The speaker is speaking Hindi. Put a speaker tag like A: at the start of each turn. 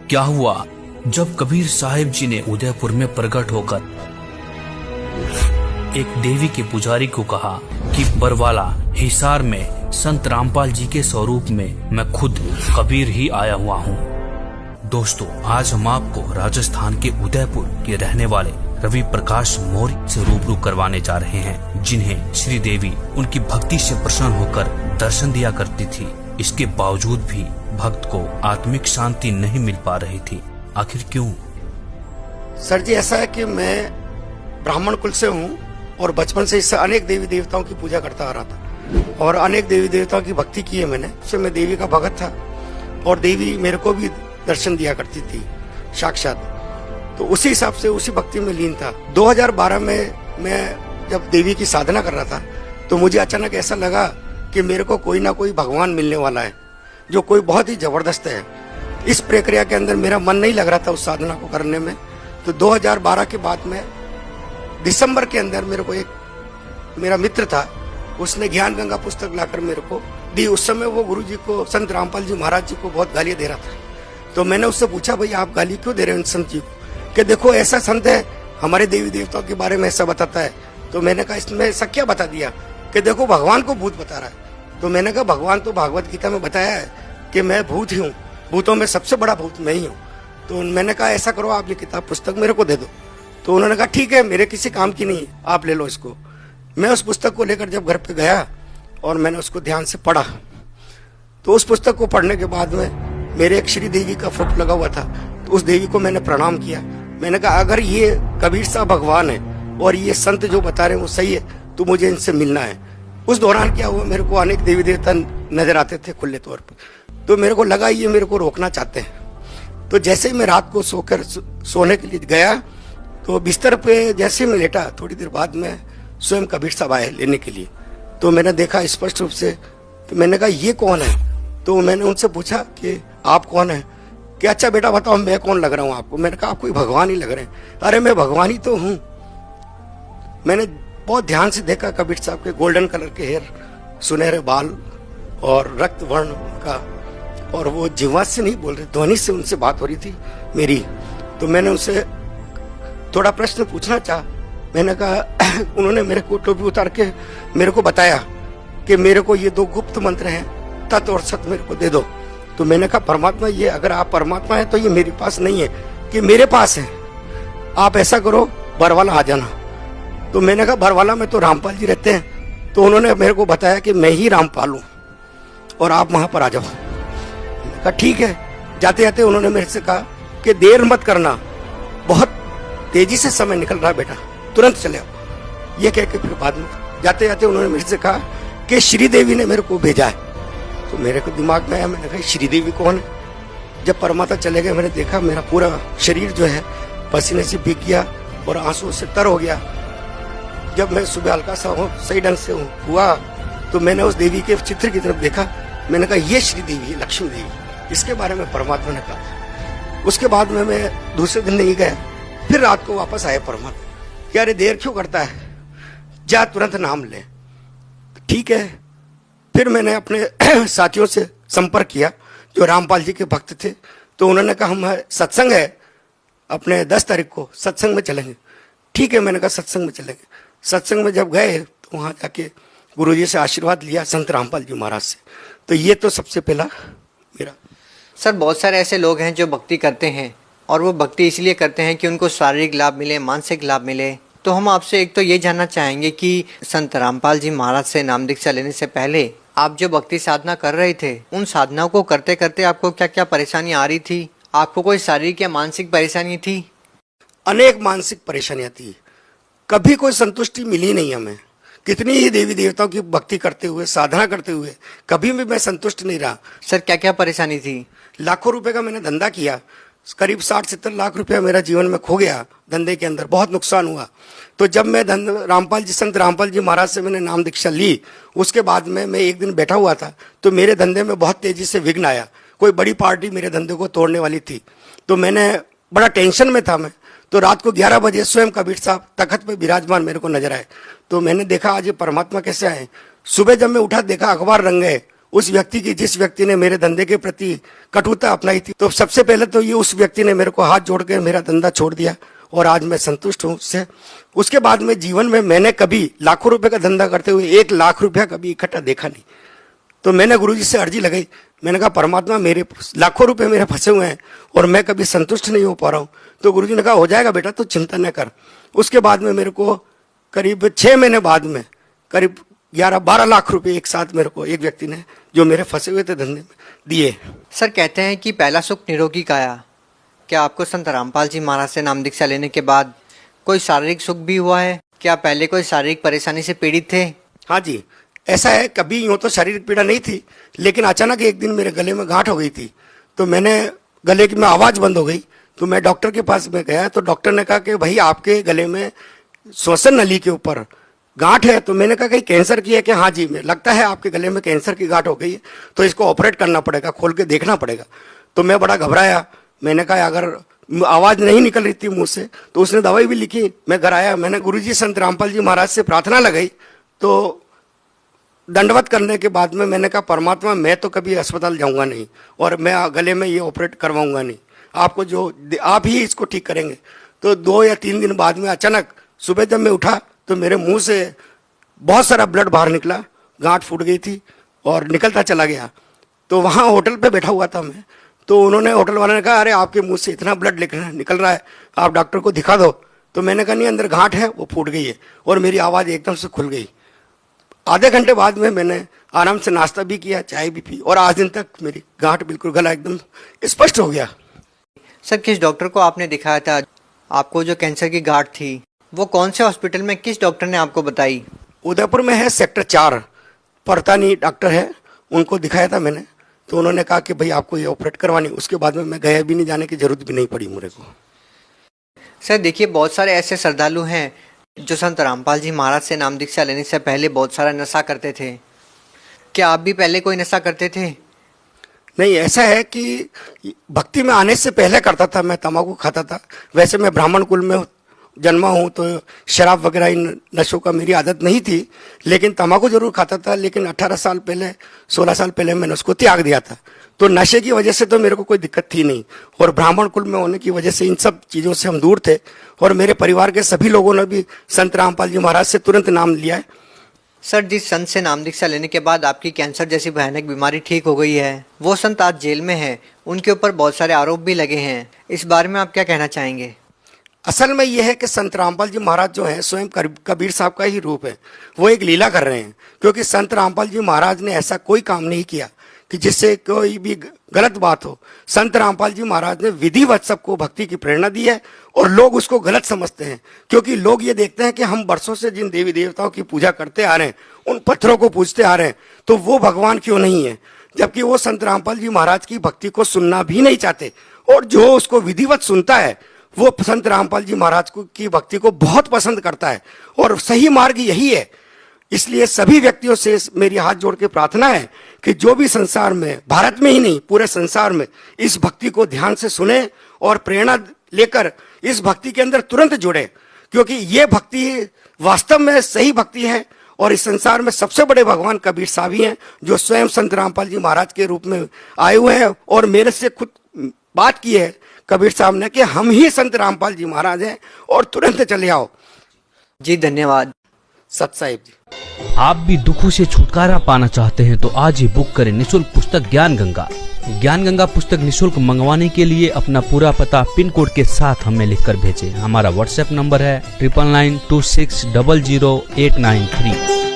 A: क्या हुआ जब कबीर साहिब जी ने उदयपुर में प्रकट होकर एक देवी के पुजारी को कहा कि बरवाला हिसार में संत रामपाल जी के स्वरूप में मैं खुद कबीर ही आया हुआ हूँ। दोस्तों, आज हम आपको राजस्थान के उदयपुर के रहने वाले रवि प्रकाश मौर्य से रूबरू करवाने जा रहे हैं, जिन्हें श्री देवी उनकी भक्ति से प्रसन्न होकर दर्शन दिया करती थी। इसके बावजूद भी भक्त को आत्मिक शांति नहीं मिल पा रही थी। आखिर क्यों?
B: सर जी, ऐसा है कि मैं ब्राह्मण कुल से हूँ और बचपन से इससे अनेक देवी देवताओं की पूजा करता आ रहा था और अनेक देवी देवताओं की भक्ति की है मैंने। उससे मैं देवी का भगत था और देवी मेरे को भी दर्शन दिया करती थी साक्षात। तो उसी हिसाब से उसी भक्ति में लीन था। 2012 में मैं जब देवी की साधना कर रहा था तो मुझे अचानक ऐसा लगा कि मेरे को कोई ना कोई भगवान मिलने वाला है जो कोई बहुत ही जबरदस्त है। इस प्रक्रिया के अंदर मेरा मन नहीं लग रहा था उस साधना को करने में। तो 2012 के बाद में दिसंबर के अंदर मेरे को एक मेरा मित्र था, उसने ज्ञान गंगा पुस्तक लाकर मेरे को दी। उस समय वो गुरुजी को, संत रामपाल जी महाराज जी को बहुत गालियां दे रहा था। तो मैंने उससे पूछा, भाई आप गाली क्यों दे रहे हैं संत जी को? कि देखो ऐसा संत है, हमारे देवी देवताओं के बारे में ऐसा बताता है। तो मैंने कहा इसमें ऐसा क्या बता दिया? कि देखो भगवान को भूत बता रहा है। तो मैंने कहा भगवान तो भागवत गीता में बताया है कि मैं भूत ही हूँ, भूतों में सबसे बड़ा भूत मैं ही हूँ। तो मैंने कहा ऐसा करो, आप ये किताब पुस्तक मेरे को दे दो। तो उन्होंने कहा ठीक है, मेरे किसी काम की नहीं है, आप ले लो इसको। मैं उस पुस्तक को लेकर जब घर पे गया और मैंने उसको ध्यान से पढ़ा, तो उस पुस्तक को पढ़ने के बाद में मेरे एक श्री देवी का फोटो लगा हुआ था। तो उस देवी को मैंने प्रणाम किया। मैंने कहा अगर ये कबीर साहब भगवान है और ये संत जो बता रहे हैं वो सही है तो मुझे इनसे मिलना है। उस दौरान क्या हुआ, मेरे को अनेक देवी देवता नजर आते थे खुले तौर पर। तो मेरे को लगा ये मेरे को रोकना चाहते हैं। तो जैसे ही मैं रात को सोने के लिए गया तो बिस्तर पे जैसे मैं लेटा, थोड़ी देर बाद में स्वयं कबीर साहब आए लेने के लिए। तो मैंने देखा स्पष्ट रूप से। तो मैंने कहा ये कौन है? तो मैंने उनसे पूछा कि आप कौन है? कि अच्छा बेटा बताओ मैं कौन लग रहा हूँ आपको? मैंने कहा आप कोई भगवान ही लग रहे हैं। अरे मैं भगवान ही तो हूँ। मैंने बहुत ध्यान से देखा कबीर साहब के गोल्डन कलर के हेयर, सुनहरे बाल और रक्त वर्ण का, और वो जिह्वा से नहीं बोल रहे, ध्वनि से उनसे बात हो रही थी मेरी। तो मैंने उनसे थोड़ा प्रश्न पूछना चाहा। मैंने कहा उन्होंने मेरे को टोपी उतार के मेरे को बताया कि मेरे को ये 2 गुप्त मंत्र हैं, तत् और सत मेरे को दे दो। तो मैंने कहा परमात्मा, ये अगर आप परमात्मा है तो ये मेरे पास नहीं है, कि मेरे पास है। आप ऐसा करो बरवाला आ जाना। तो मैंने कहा बरवाला में तो रामपाल जी रहते हैं। तो उन्होंने मेरे को बताया कि मैं ही रामपाल हूँ और आप वहां पर आ जाओ। मैंने कहा ठीक है। जाते जाते उन्होंने मेरे से कहा कि देर मत करना, बहुत तेजी से समय निकल रहा है बेटा, तुरंत चले आओ। ये कह के फिर बाद में जाते जाते उन्होंने मेरे से कहा कि श्री देवी ने मेरे को भेजा है। तो मेरे को दिमाग में आया, मैंने कहा श्री देवी कौन है? जब परमात्मा चले गए मैंने देखा मेरा पूरा शरीर जो है पसीने से भीग गया और आंसू से तर हो गया। जब मैं सुबह हल्का सा सही ढंग से हुआ तो मैंने उस देवी के चित्र की तरफ देखा। मैंने कहा ये श्री देवी है, लक्ष्मी देवी, इसके बारे में परमात्मा ने कहा। उसके बाद में मैं दूसरे दिन नहीं गया। फिर रात को वापस आया परमात्मा कि अरे देर क्यों करता है, जा तुरंत नाम ले। ठीक है। फिर मैंने अपने साथियों से संपर्क किया जो रामपाल जी के भक्त थे। तो उन्होंने कहा हम सत्संग है अपने 10 तारीख को, सत्संग में चलेंगे। ठीक है, मैंने कहा सत्संग में चलेंगे। सत्संग में जब गए तो वहां जाके गुरुजी से आशीर्वाद लिया, संत रामपाल जी महाराज से। तो ये तो सबसे पहला मेरा।
C: सर, बहुत सारे ऐसे लोग हैं जो भक्ति करते हैं और वो भक्ति इसलिए करते हैं कि उनको शारीरिक लाभ मिले, मानसिक लाभ मिले। तो हम आपसे एक तो ये जानना चाहेंगे कि संत रामपाल जी महाराज से नाम दीक्षा लेने से पहले आप जो भक्ति साधना कर रहे थे, उन साधनाओं को करते करते आपको क्या क्या परेशानी आ रही थी? आपको कोई शारीरिक या मानसिक परेशानी थी?
B: अनेक मानसिक परेशानियां थी, कभी कोई संतुष्टि मिली नहीं हमें। कितनी ही देवी देवताओं की भक्ति करते हुए, साधना करते हुए, कभी भी मैं संतुष्ट नहीं रहा।
C: सर, क्या क्या परेशानी थी?
B: लाखों रुपए का मैंने धंधा किया, करीब 60-70 लाख रुपया मेरा जीवन में खो गया धंधे के अंदर, बहुत नुकसान हुआ। तो जब मैं संत रामपाल जी महाराज से मैंने नाम दीक्षा ली, उसके बाद में मैं एक दिन बैठा हुआ था तो मेरे धंधे में बहुत तेजी से विघ्न आया। कोई बड़ी पार्टी मेरे धंधे को तोड़ने वाली थी। तो मैंने बड़ा टेंशन में था मैं। तो रात को 11 बजे स्वयं कबीर साहब तखत पे विराजमान मेरे को नजर आए। तो मैंने देखा आज ये परमात्मा कैसे आए। सुबह जब मैं उठा देखा अखबार रंग गए उस व्यक्ति की, जिस व्यक्ति ने मेरे धंधे के प्रति कटुता अपनाई थी, तो सबसे पहले तो ये उस व्यक्ति ने मेरे को हाथ जोड़ के मेरा धंधा छोड़ दिया और आज मैं संतुष्ट हूँ उससे। उसके बाद में जीवन में मैंने कभी लाखों रुपए का धंधा करते हुए 1 लाख रुपया कभी इकट्ठा देखा नहीं। तो मैंने गुरुजी से अर्जी लगाई, मैंने कहा परमात्मा मेरे लाखों रुपए मेरे फंसे हुए हैं और मैं कभी संतुष्ट नहीं हो पा रहा हूँ। तो गुरुजी ने कहा हो जाएगा बेटा, तो चिंता न कर। उसके बाद में मेरे को करीब 6 महीने बाद में करीब 11-12 लाख रुपए एक साथ मेरे को एक व्यक्ति ने, जो मेरे फंसे हुए थे धंधे में, दिए।
C: सर कहते हैं कि पहला सुख निरोगी काया। क्या आपको संत रामपाल जी महाराज से नाम दीक्षा लेने के बाद कोई शारीरिक सुख भी हुआ है? क्या पहले कोई शारीरिक परेशानी से पीड़ित थे?
B: हाँ जी, ऐसा है। कभी यूँ तो शारीरिक पीड़ा नहीं थी, लेकिन अचानक एक दिन मेरे गले में गांठ हो गई थी। तो मैंने गले की में आवाज़ बंद हो गई, तो मैं डॉक्टर के पास में गया। तो डॉक्टर ने कहा कि भाई आपके गले में श्वसन नली के ऊपर गांठ है। तो मैंने कहा कहीं कैंसर की है कि? हाँ जी, लगता है आपके गले में कैंसर की गांठ हो गई है, तो इसको ऑपरेट करना पड़ेगा, खोल के देखना पड़ेगा। तो मैं बड़ा घबराया। मैंने कहा अगर आवाज़ नहीं निकल रही थी मुंह से, तो उसने दवाई भी लिखी। मैं घर आया, मैंने गुरुजी संत रामपाल जी महाराज से प्रार्थना लगाई। तो दंडवत करने के बाद में मैंने कहा परमात्मा मैं तो कभी अस्पताल जाऊंगा नहीं और मैं गले में ये ऑपरेट करवाऊंगा नहीं, आपको जो आप ही इसको ठीक करेंगे। तो 2 या 3 दिन बाद में अचानक सुबह जब मैं उठा तो मेरे मुंह से बहुत सारा ब्लड बाहर निकला, गांठ फूट गई थी और निकलता चला गया। तो वहाँ होटल पे बैठा हुआ था मैं, तो उन्होंने, होटल वाले ने कहा अरे आपके मुंह से इतना ब्लड निकल रहा है, आप डॉक्टर को दिखा दो। तो मैंने कहा नहीं, अंदर गांठ है, वो फूट गई है। और मेरी आवाज़ एकदम से खुल गई। आधे घंटे बाद में मैंने आराम से नाश्ता भी किया, चाय भी पी, और आज दिन तक मेरी गांठ बिल्कुल, गला एकदम स्पष्ट हो गया।
C: सर किस डॉक्टर को आपने दिखाया था? आपको जो कैंसर की गांठ थी वो कौन से हॉस्पिटल में, किस डॉक्टर ने आपको बताई?
B: उदयपुर में है, सेक्टर 4 परतानी डॉक्टर है, उनको दिखाया था मैंने। तो उन्होंने कहा कि भाई आपको ये ऑपरेट करवानी। उसके बाद में मैं गया भी नहीं, जाने की जरूरत भी नहीं पड़ी मेरे को।
C: सर देखिए, बहुत सारे ऐसे श्रद्धालु हैं जो संत रामपाल जी महाराज से नाम दीक्षा लेने से पहले बहुत सारा नशा करते थे। क्या आप भी पहले कोई नशा करते थे?
B: नहीं, ऐसा है कि भक्ति में आने से पहले करता था, मैं तंबाकू खाता था। वैसे मैं ब्राह्मण कुल में जन्मा हूँ, तो शराब वगैरह इन नशों का मेरी आदत नहीं थी, लेकिन तंबाकू जरूर खाता था। लेकिन 18 साल पहले, 16 साल पहले मैंने उसको त्याग दिया था। तो नशे की वजह से तो मेरे को कोई दिक्कत थी नहीं, और ब्राह्मण कुल में होने की वजह से इन सब चीज़ों से हम दूर थे। और मेरे परिवार के सभी लोगों ने भी संत रामपाल जी महाराज से तुरंत नाम लिया है।
C: सर जिस संत से नाम दीक्षा लेने के बाद आपकी कैंसर जैसी भयानक बीमारी ठीक हो गई है, वो संत आज जेल में है, उनके ऊपर बहुत सारे आरोप भी लगे हैं। इस बारे में आप क्या कहना चाहेंगे?
B: असल में यह है कि संत रामपाल जी महाराज जो है स्वयं कबीर साहब का ही रूप है। वो एक लीला कर रहे हैं, क्योंकि संत रामपाल जी महाराज ने ऐसा कोई काम नहीं किया कि जिससे कोई भी गलत बात हो। संत रामपाल जी महाराज ने विधिवत सबको भक्ति की प्रेरणा दी है, और लोग उसको गलत समझते हैं, क्योंकि लोग ये देखते हैं कि हम बरसों से जिन देवी देवताओं की पूजा करते आ रहे हैं, उन पत्थरों को पूजते आ रहे हैं, तो वो भगवान क्यों नहीं है? जबकि वो संत रामपाल जी महाराज की भक्ति को सुनना भी नहीं चाहते, और जो उसको विधिवत सुनता है वो संत रामपाल जी महाराज की भक्ति को बहुत पसंद करता है, और सही मार्ग यही है। इसलिए सभी व्यक्तियों से मेरी हाथ जोड़ के प्रार्थना है कि जो भी संसार में, भारत में ही नहीं पूरे संसार में, इस भक्ति को ध्यान से सुने और प्रेरणा लेकर इस भक्ति के अंदर तुरंत जुड़े, क्योंकि ये भक्ति वास्तव में सही भक्ति है। और इस संसार में सबसे बड़े भगवान कबीर साहब ही हैं, जो स्वयं संत रामपाल जी महाराज के रूप में आए हुए हैं, और मेरे से खुद बात की है कबीर साहब ने कि हम ही संत रामपाल जी महाराज हैं, और तुरंत चले आओ।
C: जी धन्यवाद।
B: सत साहिब जी।
A: आप भी दुखों से छुटकारा पाना चाहते हैं तो आज ही बुक करें निःशुल्क पुस्तक ज्ञान गंगा। ज्ञान गंगा पुस्तक निःशुल्क मंगवाने के लिए अपना पूरा पता पिन कोड के साथ हमें लिखकर भेजें। हमारा व्हाट्सएप नंबर है 9992600893।